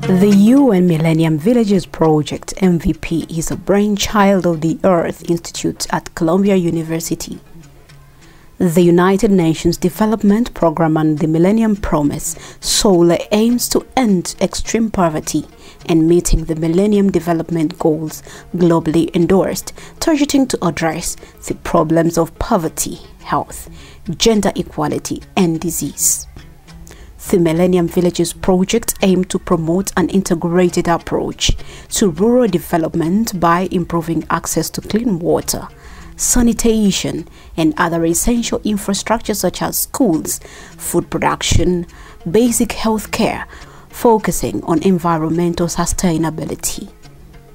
The UN Millennium Villages Project MVP is a brainchild of the Earth Institute at Columbia University. The United Nations Development Programme and the Millennium Promise solely aims to end extreme poverty and meeting the Millennium Development Goals globally endorsed, targeting to address the problems of poverty, health, gender equality, and disease. The Millennium Villages Project aims to promote an integrated approach to rural development by improving access to clean water, sanitation, and other essential infrastructure such as schools, food production, basic health care, focusing on environmental sustainability.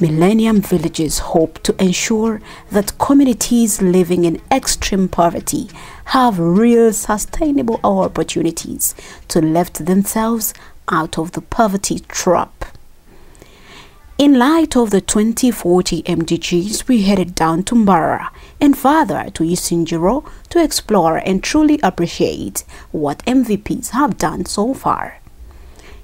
Millennium Villages hope to ensure that communities living in extreme poverty have real sustainable opportunities to lift themselves out of the poverty trap. In light of the 2040 MDGs, we headed down to Mbara and further to Isinjiro to explore and truly appreciate what MVPs have done so far.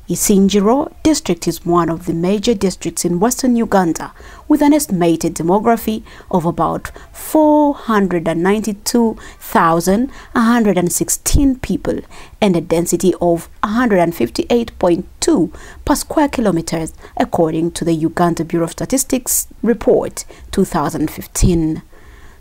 Isinjiro district is one of the major districts in western Uganda with an estimated demography of about 492,116 people and a density of 158.2 per square kilometers according to the Uganda Bureau of Statistics Report 2015.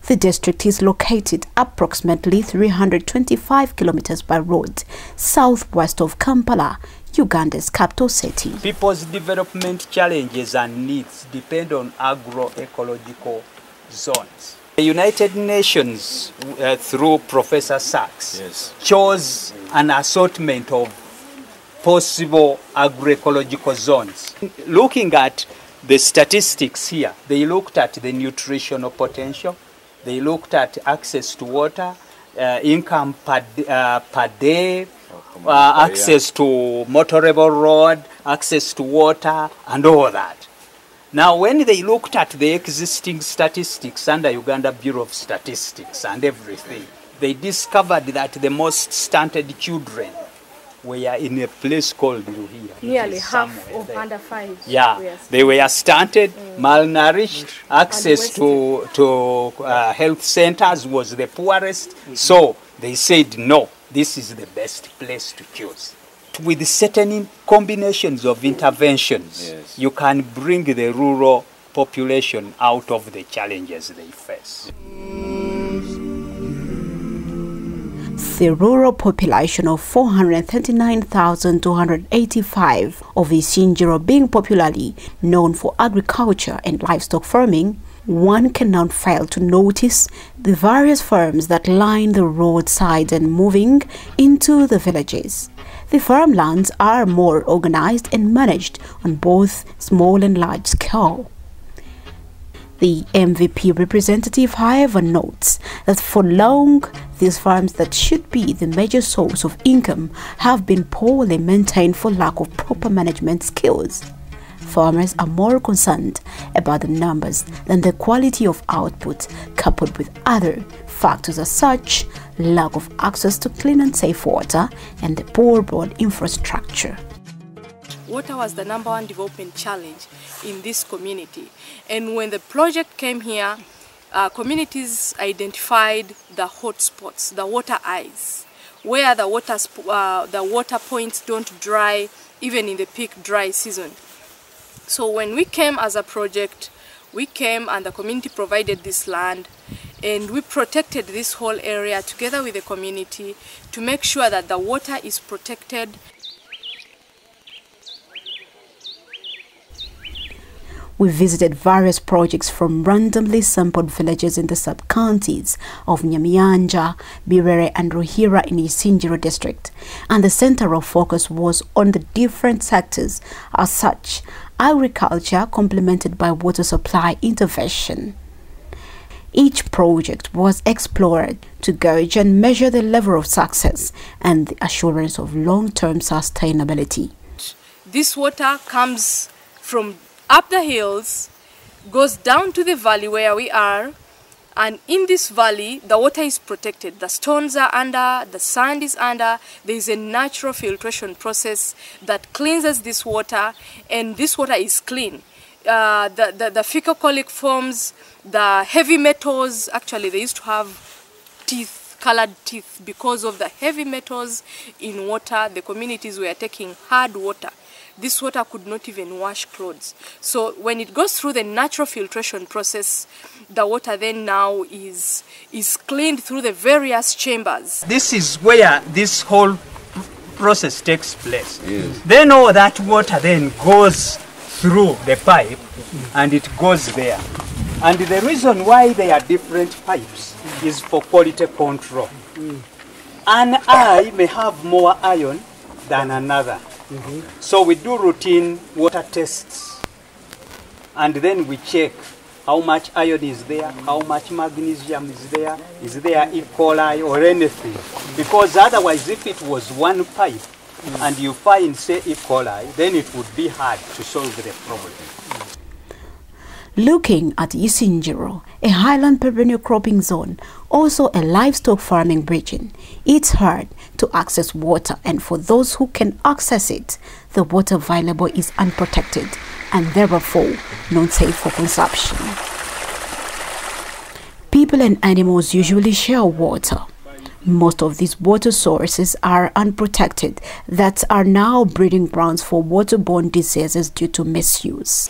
The district is located approximately 325 kilometers by road southwest of Kampala, Uganda's capital city. People's development challenges and needs depend on agroecological zones. The United Nations, through Professor Sachs, chose an assortment of possible agroecological zones. Looking at the statistics here, they looked at the nutritional potential, they looked at access to water, income per day, access to motorable road, access to water, and all that. Now, when they looked at the existing statistics under Uganda Bureau of Statistics and everything, they discovered that the most stunted children were in a place called Luhia. Nearly half of under 5. Yeah, yes. They were stunted, malnourished, access to health centers was the poorest. So they said, no, this is the best place to choose. With certain combinations of interventions, you can bring the rural population out of the challenges they face. The rural population of 439,285 of Isinjiro being popularly known for agriculture and livestock farming, one cannot fail to notice the various farms that line the roadside and moving into the villages. The farmlands are more organized and managed on both small and large scale. The MVP representative, however, notes that for long, these farms that should be the major source of income have been poorly maintained for lack of proper management skills. Farmers are more concerned about the numbers than the quality of output, coupled with other factors as such lack of access to clean and safe water and the poor broad infrastructure. Water was the #1 development challenge in this community, and when the project came here, communities identified the hotspots, the water eyes, where the water points don't dry even in the peak dry season. So when we came as a project, we came and the community provided this land, and we protected this whole area together with the community to make sure that the water is protected. We visited various projects from randomly sampled villages in the sub-counties of Nyamiyanja, Birere and Ruhira in Isinjiro district, and the center of focus was on the different sectors as such, agriculture complemented by water supply intervention. Each project was explored to gauge and measure the level of success and the assurance of long-term sustainability. This water comes from up the hills, goes down to the valley where we are, And in this valley, the water is protected. The stones are under, the sand is under. There is a natural filtration process that cleanses this water, and this water is clean. The fecal colic forms, the heavy metals, actually they used to have teeth, colored teeth, because of the heavy metals in water. The communities were taking hard water. This water could not even wash clothes. So when it goes through the natural filtration process, the water then now is cleaned through the various chambers. This is where this whole process takes place. Yes. Then all that water then goes through the pipe and it goes there. And the reason why there are different pipes is for quality control. An eye may have more iron than another. So we do routine water tests, and then we check how much iron is there, how much magnesium is there E. coli or anything. Because otherwise, if it was one pipe and you find, say, E. coli, then it would be hard to solve the problem. Looking at Isinjiro, a highland perennial cropping zone, also a livestock farming region, it's hard to access water, and for those who can access it, the water available is unprotected and therefore not safe for consumption. People and animals usually share water. Most of these water sources are unprotected that are now breeding grounds for waterborne diseases due to misuse.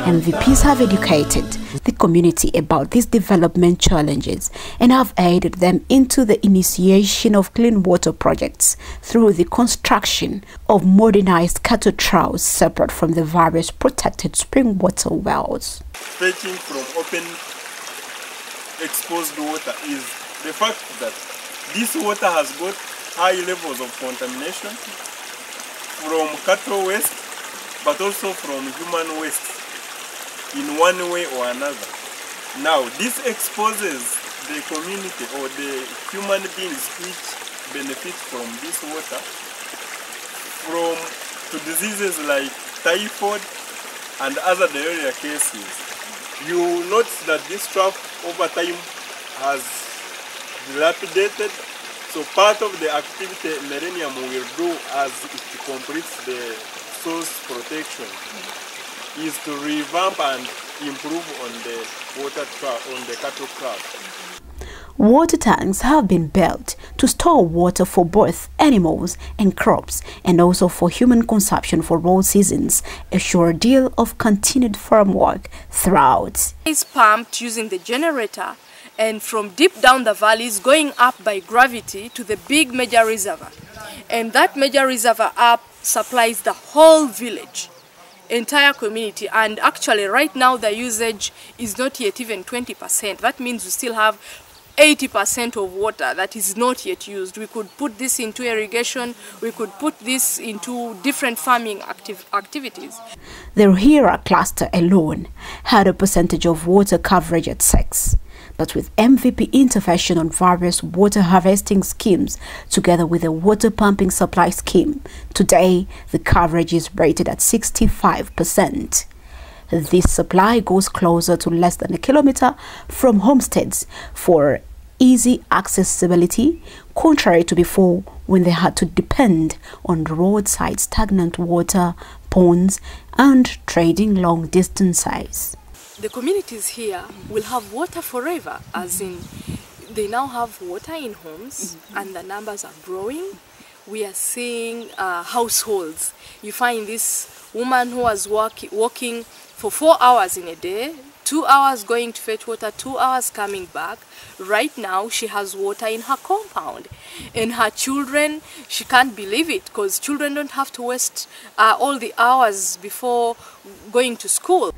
MVPs have educated the community about these development challenges and have aided them into the initiation of clean water projects through the construction of modernized cattle troughs separate from the various protected spring water wells. Fetching from open exposed water is the fact that this water has got high levels of contamination from cattle waste, but also from human waste in one way or another. Now, this exposes the community or the human beings which benefit from this water to diseases like typhoid and other diarrhea cases. You notice that this trough over time has dilapidated. So part of the activity Millennium will do as it completes the source protection is to revamp and improve on the water trough, on the cattle trough. Water tanks have been built to store water for both animals and crops, and also for human consumption for all seasons, a sure deal of continued farm work throughout. It's pumped using the generator, and from deep down the valleys going up by gravity to the big major reservoir. And that major reservoir up supplies the whole village, entire community. And actually right now the usage is not yet even 20%. That means we still have 80% of water that is not yet used. We could put this into irrigation, we could put this into different farming activities. The Ruhira cluster alone had a percentage of water coverage at 6%. But with MVP intervention on various water harvesting schemes, together with a water pumping supply scheme, today the coverage is rated at 65%. This supply goes closer to less than a kilometer from homesteads for easy accessibility, contrary to before when they had to depend on roadside stagnant water, ponds, and trading long distances. The communities here will have water forever, as in they now have water in homes and the numbers are growing. We are seeing households. You find this woman who was walking for 4 hours in a day, 2 hours going to fetch water, 2 hours coming back. Right now she has water in her compound. And her children, she can't believe it, because children don't have to waste all the hours before going to school.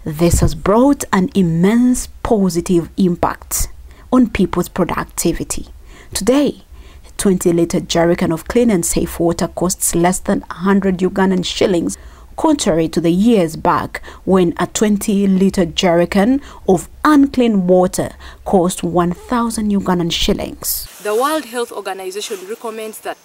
This has brought an immense positive impact on people's productivity. Today, 20-litre jerrycan of clean and safe water costs less than 100 Ugandan shillings, contrary to the years back when a 20-litre jerrycan of unclean water cost 1,000 Ugandan shillings. The World Health Organization recommends that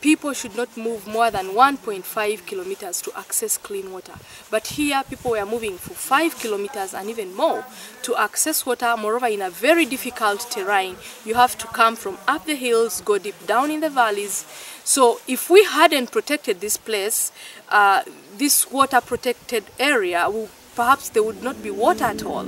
people should not move more than 1.5 kilometers to access clean water. But here people were moving for 5 kilometers and even more to access water. Moreover, in a very difficult terrain, you have to come from up the hills, go deep down in the valleys. So if we hadn't protected this place, this water protected area, perhaps there would not be water at all.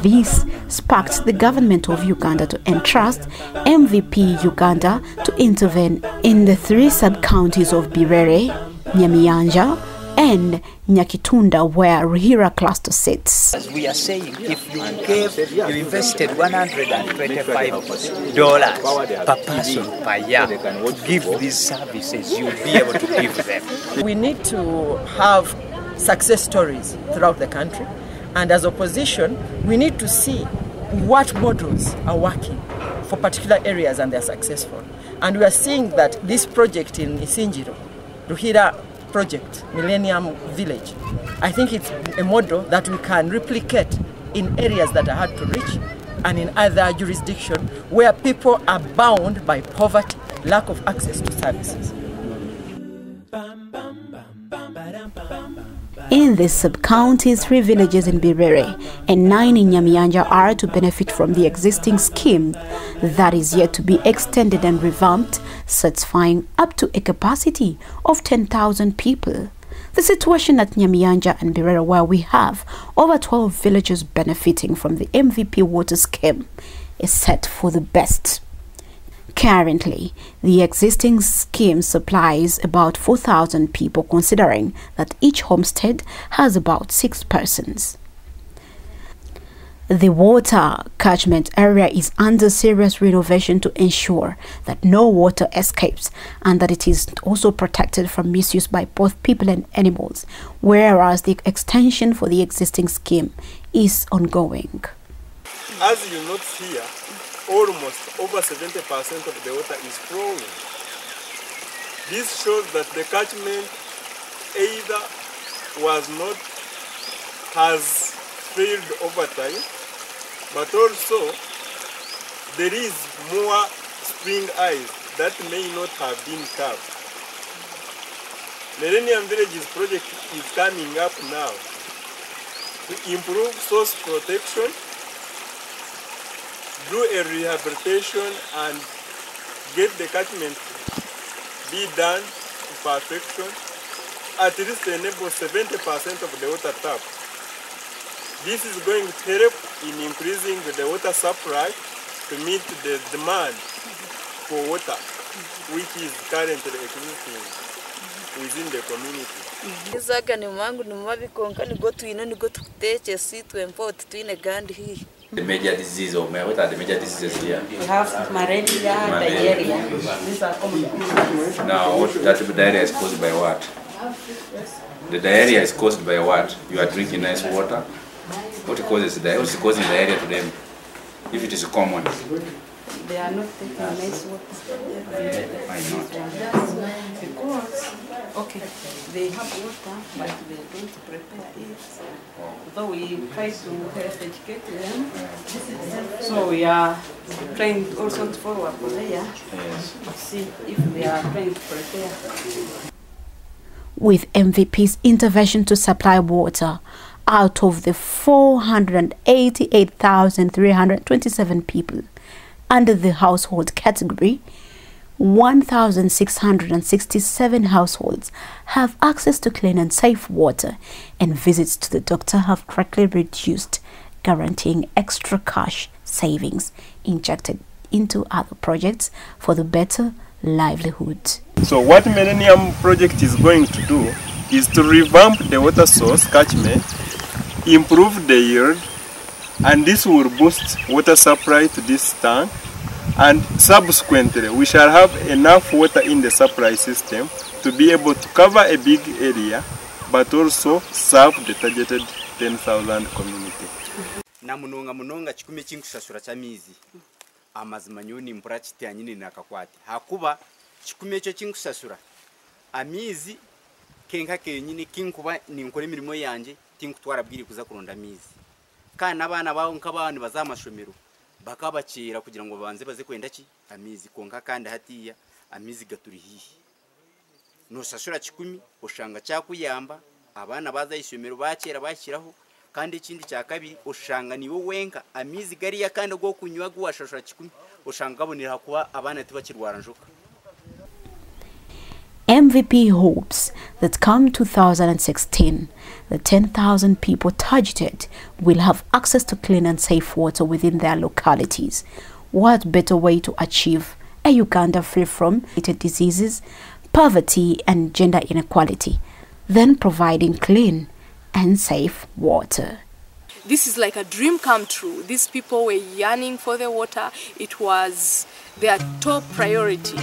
This sparked the government of Uganda to entrust MVP Uganda to intervene in the 3 sub-counties of Birere, Nyamiyanja and Nyakitunda, where Ruhira cluster sits. As we are saying, if you invested $125 per person per year to give these services, you'll be able to give them. We need to have success stories throughout the country, and as opposition, we need to see what models are working for particular areas and they're successful. And we are seeing that this project in Isinjiro, Ruhira project, Millennium Village, I think it's a model that we can replicate in areas that are hard to reach and in other jurisdictions where people are bound by poverty, lack of access to services. In this sub-county, 3 villages in Birere and 9 in Nyamiyanja are to benefit from the existing scheme that is yet to be extended and revamped, satisfying up to a capacity of 10,000 people. The situation at Nyamiyanja and Birere, where we have over 12 villages benefiting from the MVP water scheme, is set for the best. Currently, the existing scheme supplies about 4,000 people, considering that each homestead has about 6 persons. The water catchment area is under serious renovation to ensure that no water escapes and that it is also protected from misuse by both people and animals, whereas the extension for the existing scheme is ongoing. As you note here, almost over 70% of the water is flowing. This shows that the catchment either has failed over time, but also there is more spring ice that may not have been tapped. Millennium Villages project is coming up now to improve source protection, do a rehabilitation and get the catchment be done to perfection, at least enable 70% of the water tap. This is going to help in increasing the water supply to meet the demand for water, which is currently existing within the community. The major disease, or what are the major diseases here? We have malaria, diarrhea. These are common. Now, that diarrhea is caused by what? The diarrhea is caused by what? You are drinking nice water. What causes diarrhea? What is causing diarrhea to them? If it is common. They are not taking nice water. Why not? Because, okay, they have water, but they don't prepare it. Though we try to help educate them, so we are trying also to follow up there to see if they are trying to prepare. With MVP's intervention to supply water, out of the 488,327 people under the household category, 1,667 households have access to clean and safe water, and visits to the doctor have greatly reduced, guaranteeing extra cash savings injected into other projects for the better livelihood. So what Millennium Project is going to do is to revamp the water source catchment, improve the yield, and this will boost water supply to this tank. And subsequently, we shall have enough water in the supply system to be able to cover a big area, but also serve the targeted 10,000 community. Na munonga chikume chinkusasura chamizi. amazima nyo ni mpura kitanyine nakakwati hakuba kikumi cyo kinkusasura amizi kenka kenyine kinkuba ninkora imirimo yanje tinkutwara bwiri kuza kuronda amizi kana abana bawo nk'abana bazamashomero bakabakira kugira ngo banze baze kwenda ki amizi konka kandi hatiya amizi gaturihiye no sasura kikumi ushanga cyakuyamba abana baza isomero bakera bashyiraho kandi ikindi cya kabiri ushanga niwo wenka amizi gariya kandi go kunywa guwashashura kikumi ushanga gabonera kuba abana tibakirwara njoka. MVP hopes that come 2016, the 10,000 people targeted will have access to clean and safe water within their localities. What better way to achieve a Uganda free from diseases, poverty and gender inequality than providing clean and safe water? This is like a dream come true. These people were yearning for the water. It was their top priority.